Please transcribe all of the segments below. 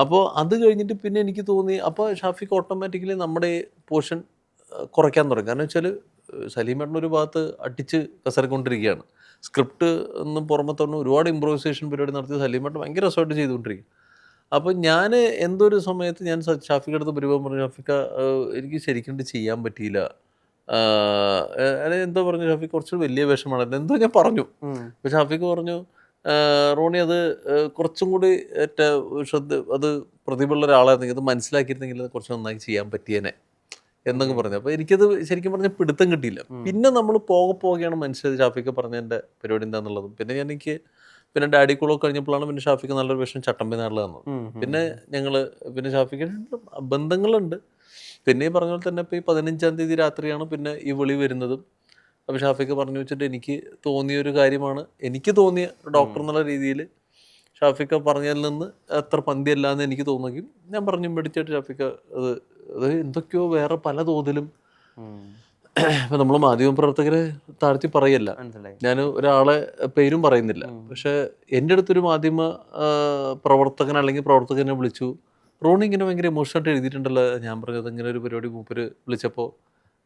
അപ്പോൾ അത് കഴിഞ്ഞിട്ട് പിന്നെ എനിക്ക് തോന്നി, അപ്പോൾ ഷാഫിക്ക് ഓട്ടോമാറ്റിക്കലി നമ്മുടെ പോർഷൻ കുറയ്ക്കാൻ തുടങ്ങി. കാരണം വെച്ചാൽ സലീമേട്ടൻ ഒരു ഭാഗത്ത് അടിച്ച് കസറിക്കൊണ്ടിരിക്കുകയാണ്. സ്ക്രിപ്റ്റ് ഒന്നും പുറമെ തന്നെ ഒരുപാട് ഇമ്പ്രൂവൈസേഷൻ പരിപാടി നടത്തി സലീമേട്ടൻ ഭയങ്കര രസമായിട്ട് ചെയ്തുകൊണ്ടിരിക്കും. അപ്പോൾ ഞാൻ എന്തോ ഒരു സമയത്ത് ഞാൻ ഷാഫിയുടെ അടുത്ത് പരിഭവം പറഞ്ഞു, ഷാഫിക്ക എനിക്ക് ശരിക്കും ഇത് ചെയ്യാൻ പറ്റിയില്ല. എന്തോ പറഞ്ഞു, ഷാഫിക്ക് കുറച്ച് വലിയ വിഷമാണല്ലോ എന്തോ ഞാൻ പറഞ്ഞു. അപ്പോൾ ഷാഫിക്ക് പറഞ്ഞു, റോണി അത് കുറച്ചും കൂടി അത് പ്രതിഭയുള്ള ഒരാളായിരുന്നെങ്കിൽ അത് മനസ്സിലാക്കിയിരുന്നെങ്കിൽ അത് കുറച്ച് നന്നായി ചെയ്യാൻ പറ്റിയേനെ എന്നൊക്കെ പറഞ്ഞു. അപ്പോൾ എനിക്കത് ശരിക്കും പറഞ്ഞാൽ പിടുത്തം കിട്ടിയില്ല. പിന്നെ നമ്മൾ പോകെയാണ് മനസ്സിലായത് ഷാഫിക്ക് പറഞ്ഞതിൻ്റെ പരിപാടി എന്താണെന്നുള്ളതും. പിന്നെ ഡാഡി കൂളൊക്കെ കഴിഞ്ഞപ്പോഴാണ് പിന്നെ ഷാഫിക്ക് നല്ലൊരു വിഷയം ചട്ടമ്പി നാളിൽ തന്നത്. പിന്നെ ഷാഫിക്ക് ബന്ധങ്ങളുണ്ട്. പിന്നെ ഈ പറഞ്ഞ പോലെ തന്നെ ഇപ്പോൾ ഈ 15-ാം തീയതി രാത്രിയാണ് പിന്നെ ഈ വിളി വരുന്നതും. അപ്പോൾ ഷാഫിക്ക് പറഞ്ഞു വെച്ചിട്ട് എനിക്ക് തോന്നിയൊരു കാര്യമാണ്, എനിക്ക് തോന്നിയ ഡോക്ടർ എന്നുള്ള രീതിയിൽ ഷാഫിക്ക പറഞ്ഞതിൽ നിന്ന് അത്ര പന്തിയല്ല എന്ന് എനിക്ക് തോന്നുമെങ്കിൽ ഞാൻ പറഞ്ഞു മേടിച്ചിട്ട് ഷാഫിക്ക അത് എന്തൊക്കെയോ വേറെ പല തോതിലും. ഇപ്പം നമ്മൾ മാധ്യമപ്രവർത്തകരെ താഴ്ത്തി പറയല്ല, ഞാൻ ഒരാളെ പേരും പറയുന്നില്ല. പക്ഷെ എൻ്റെ അടുത്തൊരു മാധ്യമ പ്രവർത്തകൻ അല്ലെങ്കിൽ പ്രവർത്തകനെ വിളിച്ചു, റോണി ഇങ്ങനെ ഭയങ്കര ഇമോഷണലായിട്ട് എഴുതിയിട്ടുണ്ടല്ലോ. ഞാൻ പറഞ്ഞത് ഇങ്ങനെ ഒരു പരിപാടി മൂപ്പര് വിളിച്ചപ്പോൾ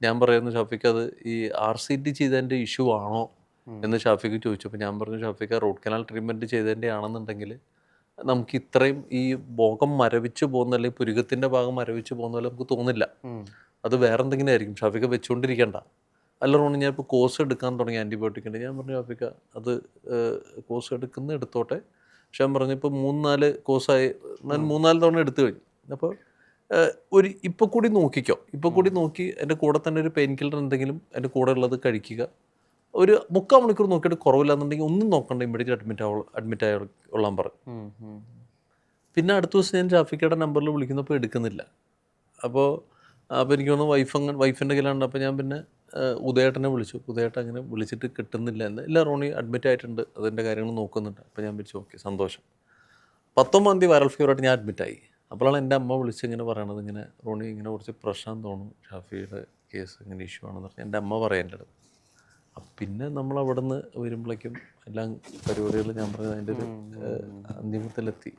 ഞാൻ പറയുന്നു, ഷാഫിക്ക് അത് ഈ RCT ചെയ്തതിൻ്റെ ഇഷ്യൂ ആണോ എന്ന് ഷാഫിക്ക് ചോദിച്ചപ്പോൾ ഞാൻ പറഞ്ഞു, ഷാഫിക്ക റൂട്ട് കനാൽ ട്രീറ്റ്മെൻറ്റ് ചെയ്തതിൻ്റെ ആണെന്നുണ്ടെങ്കിൽ നമുക്ക് ഇത്രയും ഈ ഭാഗം മരവിച്ച് പോകുന്ന അല്ലെങ്കിൽ പുരുകത്തിൻ്റെ ഭാഗം മരവിച്ച് പോകുന്ന പോലെ നമുക്ക് തോന്നില്ല. അത് വേറെ എന്തെങ്കിലും ആയിരിക്കും. ഷാഫിക്ക വെച്ചുകൊണ്ടിരിക്കേണ്ട. അല്ല റോണി, ഞാൻ ഇപ്പോൾ കോഴ്സ് എടുക്കാൻ തുടങ്ങി ആൻറ്റിബയോട്ടിക്കിൻ്റെ. ഞാൻ പറഞ്ഞു, ഷാഫിക്ക അത് കോഴ്സ് എടുത്തോട്ടെ. പക്ഷെ ഞാൻ പറഞ്ഞു ഇപ്പോൾ 3-4 കോഴ്സായി, 3-4 തവണ എടുത്തു കഴിഞ്ഞു. അപ്പോൾ ഇപ്പോൾ കൂടി നോക്കി എൻ്റെ കൂടെ തന്നെ ഒരു പെയിൻ കില്ലർ എന്തെങ്കിലും എൻ്റെ കൂടെ ഉള്ളത് കഴിക്കുക. ഒരു 3/4 മണിക്കൂർ നോക്കിയിട്ട് കുറവില്ലാന്നുണ്ടെങ്കിൽ ഒന്നും നോക്കണ്ട, ഇമ്മീഡിയറ്റ് അഡ്മിറ്റ് ആയിക്കൊള്ളാൻ പറഞ്ഞു. പിന്നെ അടുത്ത ദിവസം ഞാൻ ഷാഫിക്കയുടെ നമ്പറിൽ വിളിക്കുന്നപ്പോൾ എടുക്കുന്നില്ല. അപ്പോൾ എനിക്ക് തോന്നുന്നു വൈഫിൻ്റെ കയ്യിലാണ്. അപ്പോൾ ഞാൻ പിന്നെ ഉദയേട്ടനെ വിളിച്ചു. ഉദയേട്ടൻ അങ്ങനെ വിളിച്ചിട്ട് കിട്ടുന്നില്ല എന്ന്. ഇല്ല റോണി അഡ്മിറ്റ് ആയിട്ടുണ്ട്, അതിൻ്റെ കാര്യങ്ങൾ നോക്കുന്നുണ്ട്. അപ്പോൾ ഞാൻ വിളിച്ചു, ഓക്കെ സന്തോഷം. 19-ാം തീയതി വൈറൽ ഫീവറായിട്ട് ഞാൻ അഡ്മിറ്റായി. അപ്പോഴാണ് എൻ്റെ അമ്മ വിളിച്ച് ഇങ്ങനെ പറയണത്, ഇങ്ങനെ റോണി ഇങ്ങനെ കുറച്ച് പ്രശ്നം തോന്നും, ഷാഫിയുടെ കേസ് ഇങ്ങനെ ഇഷ്യൂ ആണെന്ന് പറഞ്ഞാൽ എൻ്റെ അമ്മ പറയാൻ എൻ്റെ അടുത്ത്. അപ്പം പിന്നെ നമ്മൾ അവിടെ നിന്ന് വരുമ്പോഴേക്കും എല്ലാം പരിപാടികൾ ഞാൻ പറഞ്ഞത് അതിൻ്റെ ഒരു അന്തിമത്തിലെത്തി.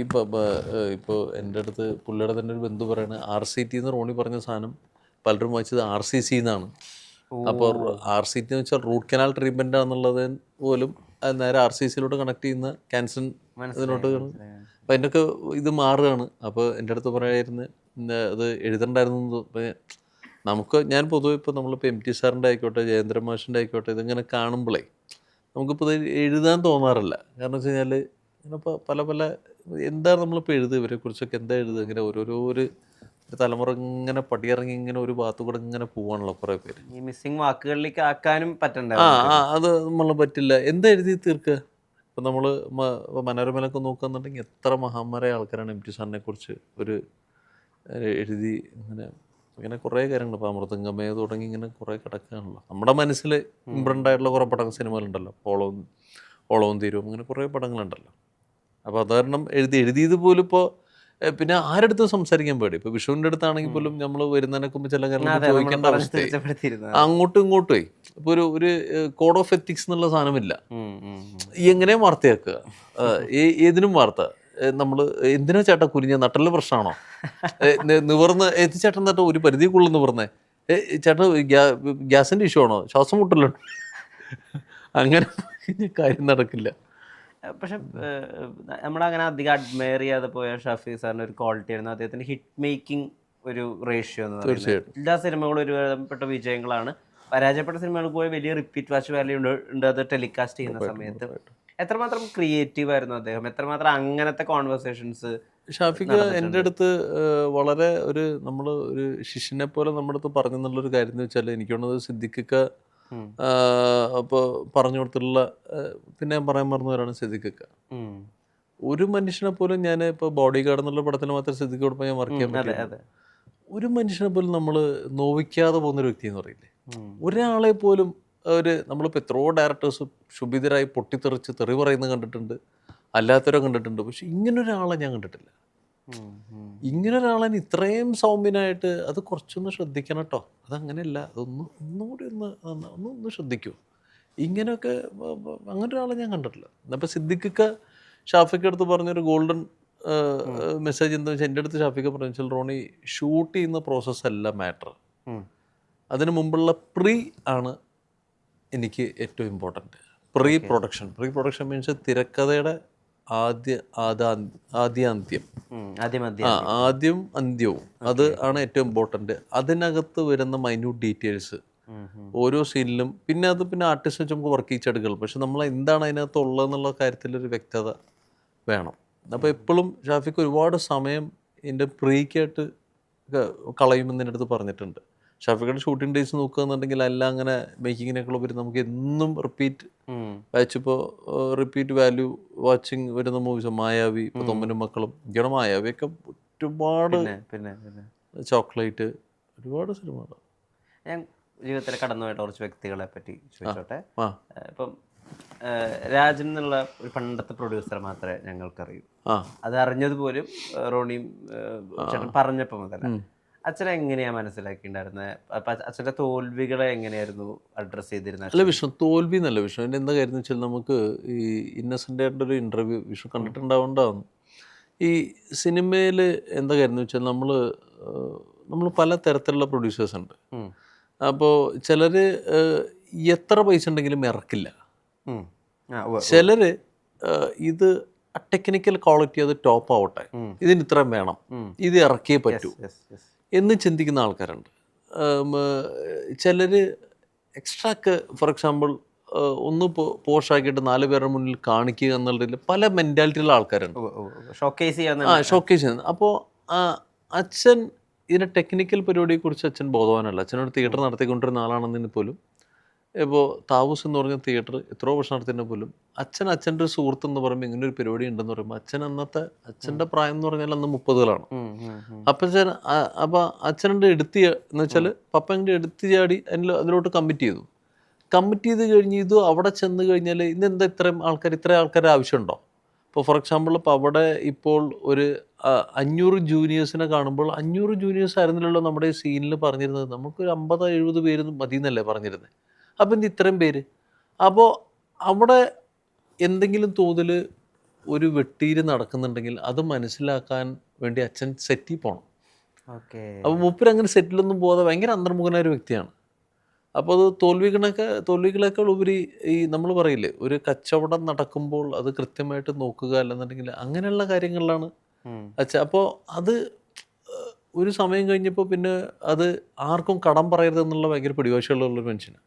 ഇപ്പോൾ എൻ്റെ അടുത്ത് പുള്ളിയുടെ തന്നെ ഒരു ബന്ധു പറയണത് RCT എന്ന് റോണി പറഞ്ഞ സാധനം പലരും വായിച്ചത് RCC എന്നാണ്. അപ്പോൾ RCT എന്ന് വെച്ചാൽ റൂട്ട് കനാൽ ട്രീറ്റ്മെൻറ്റ് എന്നുള്ളത് പോലും നേരെ RCCയിലോട്ട് കണക്ട് ചെയ്യുന്ന ക്യാൻസർ ഇതിലോട്ട്. അപ്പം അതിൻ്റെയൊക്കെ ഇത് മാറുകയാണ്. അപ്പോൾ എൻ്റെ അടുത്ത് പറയായിരുന്നു അത് എഴുതണ്ടായിരുന്നു. ഞാൻ പൊതുവെ ഇപ്പോൾ നമ്മളിപ്പോൾ MT സാറിൻ്റെ ആയിക്കോട്ടെ, ജയേന്ദ്ര മാഷിൻ്റെ ആയിക്കോട്ടെ, ഇതിങ്ങനെ കാണുമ്പോഴേ നമുക്കിപ്പോൾ ഇത് എഴുതാൻ തോന്നാറില്ല. കാരണം വെച്ച് കഴിഞ്ഞാൽ ഇങ്ങനെപ്പോൾ പല എന്താണ് നമ്മളിപ്പോൾ എഴുതുക, ഇവരെക്കുറിച്ചൊക്കെ എന്താ എഴുതുക, ഇങ്ങനെ ഒരു തലമുറ ഇങ്ങനെ പടിയിറങ്ങി ഇങ്ങനെ ഒരു ഭാഗത്തു കൂടെ ഇങ്ങനെ പോവാണല്ലോ കുറേ പേര്. ഈ മിസ്സിങ് വാക്കുകളിലേക്ക് ആക്കാനും പറ്റണ്ട. അത് നമ്മൾ പറ്റില്ല. എന്താ എഴുതി തീർക്കുക? ഇപ്പം നമ്മൾ മനോരമയിലൊക്കെ നോക്കുകയെന്നുണ്ടെങ്കിൽ എത്ര മഹാന്മാരായ ആൾക്കാരാണ് MT സാറിനെ കുറിച്ച് എഴുതി ഇങ്ങനെ കുറേ കാര്യങ്ങൾ. ഇപ്പോൾ അമൃതംഗമേ തുടങ്ങി ഇങ്ങനെ കുറേ കിടക്കുകയാണല്ലോ. നമ്മുടെ മനസ്സിൽ ഇമ്പ്രൻ്റ് ആയിട്ടുള്ള കുറേ സിനിമകളുണ്ടല്ലോ. ഓളവും തീരും, അങ്ങനെ കുറേ പടങ്ങളുണ്ടല്ലോ. അപ്പോൾ അത് കാരണം എഴുതിയത് പോലും ഇപ്പോൾ പിന്നെ ആരെടുത്തും സംസാരിക്കാൻ പേടി. ഇപ്പോൾ വിഷുവിൻ്റെ അടുത്താണെങ്കിൽ പോലും നമ്മൾ വരുന്നതിനൊക്കെ മുമ്പ് ചില കാര്യങ്ങൾ ചോദിക്കേണ്ട അവസ്ഥ. അങ്ങോട്ടും ഇങ്ങോട്ടും ഇപ്പോൾ ഒരു കോഡ് ഓഫ് എത്തിക്സ് എന്നുള്ള സാധനമില്ല. എങ്ങനെയും വാർത്തയാക്കുക, ഏതിനും വാർത്ത. നമ്മൾ എന്തിനാ ചേട്ടാ കുരിഞ്ഞ നട്ടലിന് പ്രശ്നമാണോ, നിവർന്ന് ചേട്ടൻ തട്ട ഒരു പരിധിക്കുള്ള നിവർന്നേ, ചേട്ടൻ ഗ്യാസിൻ്റെ ഇഷ്യൂ ആണോ, ശ്വാസം മുട്ടല്ലോ, അങ്ങനെ കാര്യം നടക്കില്ല. പക്ഷെ നമ്മളങ്ങനെ അധികം അഡ്മയർ ചെയ്യാതെ പോയ ഷാഫി സാറിൻ്റെ ഒരു ക്വാളിറ്റി ആയിരുന്നു അദ്ദേഹത്തിൻ്റെ ഹിറ്റ് മേക്കിംഗ് ഒരു റേഷ്യോ എന്ന് പറയുന്നത്. എല്ലാ സിനിമകളും ഒരുവിധപ്പെട്ട വിജയങ്ങളാണ്. പരാജയപ്പെട്ട സിനിമകൾക്ക് പോയി വലിയ റിപ്പീറ്റ് വാച്ച് വാല്യൂ ഉണ്ട് അത് ടെലികാസ്റ്റ് ചെയ്യുന്ന സമയത്ത്. എത്രമാത്രം ക്രിയേറ്റീവ് ആയിരുന്നു അദ്ദേഹം, എത്രമാത്രം അങ്ങനത്തെ കോൺവെർസേഷൻസ്. ഷാഫിക്ക് എൻ്റെ അടുത്ത് വളരെ നമ്മൾ ഒരു ശിഷ്യനെ പോലെ നമ്മുടെ അടുത്ത് പറഞ്ഞു എന്നുള്ളൊരു കാര്യം എന്ന് വെച്ചാൽ എനിക്ക് തോന്നുന്നത് സിദ്ദിഖൊക്കെ അപ്പോൾ പറഞ്ഞു കൊടുത്തിട്ടുള്ള, പിന്നെ ഞാൻ പറയാൻ മറന്നവരാണ് സിദ്ദിഖൊക്ക. ഒരു മനുഷ്യനെ പോലും ഞാൻ ഇപ്പോൾ ബോഡി ഗാർഡ് എന്നുള്ള പടത്തിൽ മാത്രം സിദ്ദിഖോടൊപ്പം ഞാൻ വർക്ക് ചെയ്യാൻ പറ്റില്ല. ഒരു മനുഷ്യനെ പോലും നമ്മൾ നോവിക്കാതെ പോകുന്നൊരു വ്യക്തി എന്ന് പറയില്ലേ, ഒരാളെ പോലും നമ്മളിപ്പോൾ എത്രയോ ഡയറക്ടേഴ്സ് ശുഭിതരായി പൊട്ടിത്തെറിച്ച് തെറി പറയുന്നത് കണ്ടിട്ടുണ്ട്, അല്ലാത്തവരെ കണ്ടിട്ടുണ്ട്. പക്ഷെ ഇങ്ങനൊരാളെ ഞാൻ കണ്ടിട്ടില്ല. ഇങ്ങനൊരാളെ ഇത്രയും സൗമ്യനായിട്ട്, അത് കുറച്ചൊന്ന് ശ്രദ്ധിക്കണം കേട്ടോ, അതങ്ങനെയല്ല, ഒന്നുകൂടി ഒന്ന് ശ്രദ്ധിക്കൂ. ഇങ്ങനെയൊക്കെ അങ്ങനെ ഒരാളെ ഞാൻ കണ്ടിട്ടില്ല. അപ്പോൾ സിദ്ദിഖൊക്കെ ഷാഫിക്ക് അടുത്ത് പറഞ്ഞൊരു ഗോൾഡൻ മെസ്സേജ് എന്താ വെച്ചാൽ എൻ്റെ അടുത്ത് ഷാഫിക്ക് പറഞ്ഞു വെച്ചാൽ റോണി ഷൂട്ട് ചെയ്യുന്ന പ്രോസസ്സല്ല മാറ്റർ, അതിന് മുമ്പുള്ള ആണ് എനിക്ക് ഏറ്റവും ഇമ്പോർട്ടൻറ്റ്. പ്രീ പ്രൊഡക്ഷൻ മീൻസ് തിരക്കഥയുടെ ആദ്യം അന്ത്യവും അത് ആണ് ഏറ്റവും ഇമ്പോർട്ടൻറ്റ്. അതിനകത്ത് വരുന്ന മൈന്യൂട്ട് ഡീറ്റെയിൽസ് ഓരോ സീനിലും, പിന്നെ ആർട്ടിസ്റ്റ് വെച്ച് നമുക്ക് വർക്ക് ചെയ്യിച്ചെടുക്കണം. പക്ഷെ നമ്മൾ എന്താണ് അതിനകത്ത് ഉള്ളതെന്നുള്ള കാര്യത്തിലൊരു വ്യക്തത വേണം. അപ്പോൾ എപ്പോഴും ഷാഫിക്ക് ഒരുപാട് സമയം എൻ്റെ പ്രീക്കായിട്ട് കളയുമെന്ന് എൻ്റെ അടുത്ത് പറഞ്ഞിട്ടുണ്ട്. ഷാഫിക്കയുടെ ഷൂട്ടിംഗ് ഡേയ്സ് നോക്കുകയെന്നുണ്ടെങ്കിൽ എല്ലാം അങ്ങനെ മേക്കിങ്ങിനേക്കാൾ ഉപരി നമുക്ക് എന്നും റിപ്പീറ്റ് വാല്യൂ വാച്ചിങ് വരുന്ന മൂവീസ്. മായാവി, ഇപ്പോൾ തൊമ്മനും മക്കളും, ഇങ്ങനെ മായാവിയൊക്കെ ഒരുപാട്, ചോക്ലേറ്റ്, ഒരുപാട് സിനിമകൾ. ഞാൻ ജീവിതത്തിൽ കടന്നുപോയിട്ട് കുറച്ച് വ്യക്തികളെ പറ്റി ചോദിച്ചോട്ടെ. ഇപ്പം രാജൻ എന്നുള്ള ഒരു പണ്ടത്തെ പ്രൊഡ്യൂസർ മാത്രമേ ഞങ്ങൾക്കറിയൂ. അത് അറിഞ്ഞതുപോലും റോണിയും ചേട്ടൻ പറഞ്ഞപ്പോൾ മുതൽ. അച്ഛനെ എങ്ങനെയാ മനസ്സിലാക്കിയിട്ടുണ്ടായിരുന്നത്? അച്ഛൻ്റെ തോൽവികളെ എങ്ങനെയായിരുന്നു അഡ്രസ്സ് ചെയ്തിരുന്നത്? അല്ല വിഷ്ണു, തോൽവി എന്നല്ല വിഷ്ണു. എൻ്റെ എന്താ കാര്യം എന്ന് വെച്ചാൽ നമുക്ക് ഈ ഇന്നസെൻ്റ് ആയിട്ടൊരു ഇൻ്റർവ്യൂ വിഷ്ണു കണ്ടിട്ടുണ്ടാവുണ്ടാവും. ഈ സിനിമയിൽ എന്താ കാര്യം എന്ന് വെച്ചാൽ നമ്മൾ പല തരത്തിലുള്ള പ്രൊഡ്യൂസേഴ്സ് ഉണ്ട്. അപ്പോൾ ചിലർ എത്ര പൈസ ഉണ്ടെങ്കിലും ഇറക്കില്ല. ചിലർ ഇത് ടെക്നിക്കൽ ക്വാളിറ്റി അത് ടോപ്പ് ആവട്ടെ, ഇതിന് ഇത്രയും വേണം, ഇത് ഇറക്കിയേ പറ്റൂ എന്ന് ചിന്തിക്കുന്ന ആൾക്കാരുണ്ട്. ചിലർ എക്സ്ട്രാക്ക് ഫോർ എക്സാമ്പിൾ ഒന്ന് പോഷാക്കിയിട്ട് 4 പേരുടെ മുന്നിൽ കാണിക്കുക എന്നുള്ളതിൽ പല മെൻറ്റാലിറ്റിയുള്ള ആൾക്കാരുണ്ട്. ഷോക്കേസ് ചെയ്യുന്നത്. അപ്പോൾ അച്ഛൻ ഇതിൻ്റെ ടെക്നിക്കൽ പരിപാടിയെക്കുറിച്ച് അച്ഛൻ ബോധവാനല്ല. അച്ഛനൊരു തിയേറ്റർ നടത്തിക്കൊണ്ടിരുന്ന ആളാണെന്നതിന് പോലും, ഇപ്പോൾ താവൂസ് എന്ന് പറഞ്ഞ തിയേറ്റർ എത്രയോ വർഷം നടത്തിയതിന് പോലും അച്ഛൻ്റെ ഒരു സുഹൃത്ത് എന്ന് പറയുമ്പോൾ ഇങ്ങനെ ഒരു പരിപാടി ഉണ്ടെന്ന് പറയുമ്പോൾ അച്ഛൻ്റെ പ്രായം എന്ന് പറഞ്ഞാൽ അന്ന് 30കളാണ്. അപ്പോൾ അച്ഛൻ്റെ എന്ന് വെച്ചാൽ പപ്പ ഇങ്ങനെ എടുത്ത് ചാടി അതിലോട്ട് കമ്മിറ്റ് ചെയ്ത് കഴിഞ്ഞ് ഇത് അവിടെ ചെന്ന് കഴിഞ്ഞാൽ ഇന്നെന്താ ഇത്ര ആൾക്കാരുടെ ആവശ്യമുണ്ടോ? ഇപ്പോൾ ഫോർ എക്സാമ്പിൾ ഇപ്പോൾ അവിടെ ഇപ്പോൾ ഒരു 500 ജൂനിയേഴ്സിനെ കാണുമ്പോൾ 500 ജൂനിയേഴ്സ് ആയിരുന്നില്ലല്ലോ നമ്മുടെ ഈ സീനിൽ പറഞ്ഞിരുന്നത്. നമുക്കൊരു 50-70 പേര് മതി എന്നല്ലേ പറഞ്ഞിരുന്നത്. അപ്പം എന്ത് ഇത്രയും പേര്? അപ്പോൾ അവിടെ എന്തെങ്കിലും തോതിൽ ഒരു വെട്ടീര് നടക്കുന്നുണ്ടെങ്കിൽ അത് മനസ്സിലാക്കാൻ വേണ്ടി അച്ഛൻ സെറ്റിൽ പോകണം. അപ്പോൾ മൂപ്പര് അങ്ങനെ സെറ്റിലൊന്നും പോകാതെ ഭയങ്കര അന്തർമുഖനായ ഒരു വ്യക്തിയാണ്. അപ്പോൾ അത് തോൽവികളേക്കാൾ ഉപരി ഈ നമ്മൾ പറയില്ലേ, ഒരു കച്ചവടം നടക്കുമ്പോൾ അത് കൃത്യമായിട്ട് നോക്കുക, അല്ലെന്നുണ്ടെങ്കിൽ അങ്ങനെയുള്ള കാര്യങ്ങളിലാണ് അച്ഛൻ. അപ്പോൾ അത് ഒരു സമയം കഴിഞ്ഞപ്പോൾ പിന്നെ അത് ആർക്കും കടം പറയരുത് എന്നുള്ള ഭയങ്കര പിടിവാശിയുള്ളൊരു മനുഷ്യനാണ്.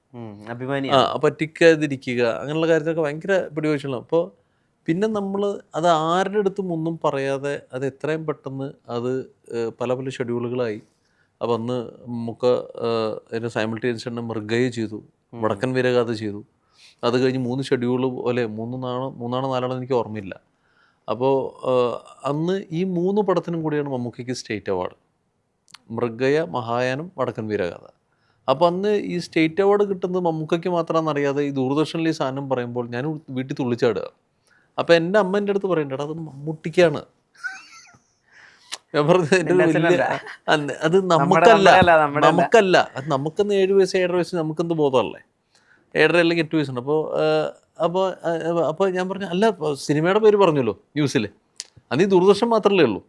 പറ്റിക്കാതിരിക്കുക അങ്ങനെയുള്ള കാര്യത്തിലൊക്കെ ഭയങ്കര പിടിവാശിയുള്ള. അപ്പോൾ പിന്നെ നമ്മൾ അത് ആരുടെ അടുത്തും ഒന്നും പറയാതെ അത് എത്രയും പെട്ടെന്ന് അത് പല ഷെഡ്യൂളുകളായി. അപ്പം അന്ന് നമുക്ക് അതിന് സൈമിൾട്ടേനിയസ് തന്നെ മൃഗയെ ചെയ്തു, വടക്കൻ വീരഗാഥ ചെയ്തു. അത് കഴിഞ്ഞ് 3 ഷെഡ്യൂൾ പോലെ 3 4 എനിക്ക് ഓർമ്മയില്ല. അപ്പോൾ അന്ന് ഈ 3 പടത്തിനും കൂടിയാണ് മമ്മൂക്കയ്ക്ക് സ്റ്റേറ്റ് അവാർഡ്. മൃഗയ, മഹായാനം, വടക്കൻ വീരഗാഥ. അപ്പോൾ അന്ന് ഈ സ്റ്റേറ്റ് അവാർഡ് കിട്ടുന്നത് മമ്മൂക്കയ്ക്ക് മാത്രമാണെന്ന് അറിയാതെ ഈ ദൂരദർശനിൽ ഈ സാധനം പറയുമ്പോൾ ഞാൻ വീട്ടിൽ തുള്ളിച്ചാടുക. അപ്പോൾ എൻ്റെ അമ്മ എൻ്റെ അടുത്ത് പറയണ്ടേടാ അത് മമ്മൂട്ടിക്കാണ്. ഞാൻ പറഞ്ഞത് അത് നമുക്കല്ല, അത് നമുക്കെന്ന് 7 വയസ്സ് 7.5 വയസ്സ് നമുക്കെന്ത് ബോധമല്ലേ, 7.5 അല്ലെങ്കിൽ 8 വയസ്സുണ്ട്. അപ്പോൾ ഞാൻ പറഞ്ഞു അല്ല സിനിമയുടെ പേര് പറഞ്ഞല്ലോ ന്യൂസിൽ, അന്ന് ഈ ദൂരദർശൻ മാത്രമല്ലേ ഉള്ളൂ.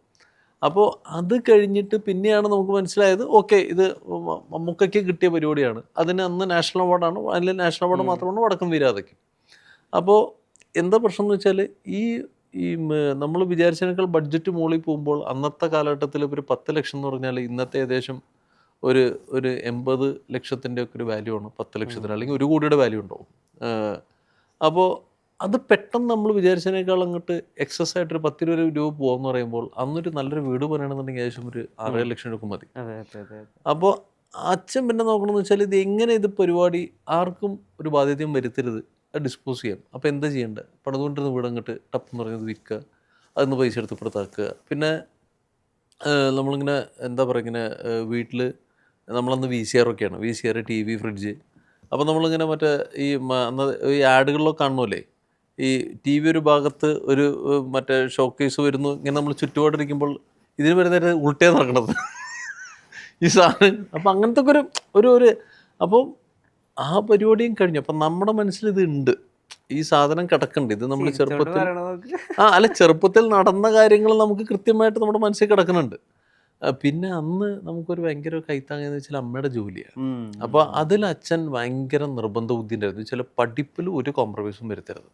അപ്പോൾ അത് കഴിഞ്ഞിട്ട് പിന്നെയാണ് നമുക്ക് മനസ്സിലായത് ഓക്കെ ഇത് മമ്മൂക്കയ്ക്ക് കിട്ടിയ പരിപാടിയാണ്. അതിന് അന്ന് നാഷണൽ അവാർഡാണ്, അതിൽ നാഷണൽ അവാർഡ് മാത്രമാണ് വടക്കൻ വീരഗാഥയ്ക്ക്. അപ്പോൾ എന്താ പ്രശ്നം എന്ന് വെച്ചാൽ ഈ നമ്മൾ വിചാരിച്ചതിനേക്കാൾ ബഡ്ജറ്റ് മുകളിൽ പോകുമ്പോൾ അന്നത്തെ കാലഘട്ടത്തിൽ ഒരു 10 ലക്ഷം എന്ന് പറഞ്ഞാൽ ഇന്നത്തെ ഏകദേശം ഒരു 80 ലക്ഷത്തിൻ്റെ ഒക്കെ ഒരു വാല്യൂ ആണ് 10 ലക്ഷത്തിന്, അല്ലെങ്കിൽ 1 കോടിയുടെ വാല്യൂ ഉണ്ടാവും. അപ്പോൾ അത് പെട്ടെന്ന് നമ്മൾ വിചാരിച്ചതിനേക്കാൾ അങ്ങോട്ട് എക്സസ് ആയിട്ടൊരു 10-20 രൂപ പോകുമെന്ന് പറയുമ്പോൾ അന്നൊരു നല്ലൊരു വീട് പറയണമെന്നുണ്ടെങ്കിൽ ഏകദേശം ഒരു 6-7 ലക്ഷം രൂപ മതി. അപ്പോൾ അച്ഛൻ പിന്നെ നോക്കണമെന്ന് വെച്ചാൽ ഇത് എങ്ങനെ ഇത് പരിപാടി ആർക്കും ഒരു ബാധ്യതയും വരുത്തരുത്, അത് ഡിസ്പോസ് ചെയ്യാം. അപ്പോൾ എന്താ ചെയ്യേണ്ടത്? പണിതുകൊണ്ടിരുന്ന വീട് അങ്ങോട്ട് ടപ്പെന്ന് പറഞ്ഞത് വിൽക്കുക, അതിന് പൈസ എടുത്ത് ഇപ്പുറത്താക്കുക. പിന്നെ നമ്മളിങ്ങനെ എന്താ പറയുക, ഇങ്ങനെ വീട്ടിൽ നമ്മളന്ന് VCR ഒക്കെയാണ്, VCR, TV, ഫ്രിഡ്ജ്. അപ്പോൾ നമ്മളിങ്ങനെ മറ്റേ ഈ ആഡുകളിലൊക്കെ കാണുമല്ലേ, ഈ TV ഒരു ഭാഗത്ത് ഒരു മറ്റേ ഷോക്കേസ് വരുന്നു, ഇങ്ങനെ നമ്മൾ ചുറ്റുപാടിരിക്കുമ്പോൾ ഇതിന് വരുന്നേരം ഉൾട്ടേ നടക്കണത് ഈ സാധനം. അപ്പോൾ അങ്ങനത്തെ ഒരു അപ്പോൾ ആ പരിപാടിയും കഴിഞ്ഞു. അപ്പം നമ്മുടെ മനസ്സിൽ ഇത് ഉണ്ട്, ഈ സാധനം കിടക്കുന്നുണ്ട്, ഇത് നമ്മൾ ചെറുപ്പത്തിൽ പറയണതൊക്കെ അല്ല ചെറുപ്പത്തിൽ നടന്ന കാര്യങ്ങൾ നമുക്ക് കൃത്യമായിട്ട് നമ്മുടെ മനസ്സിൽ കിടക്കുന്നുണ്ട്. പിന്നെ അന്ന് നമുക്കൊരു ഭയങ്കര കൈത്താങ്ങെന്ന് വെച്ചാൽ അമ്മയുടെ ജോലിയാണ്. അപ്പോൾ അതിൽ അച്ഛൻ ഭയങ്കര നിർബന്ധ ബുദ്ധി ഉണ്ടായിരുന്നു. ചില പഠിപ്പിൽ ഒരു കോംപ്രമൈസും വരുത്തരുത്.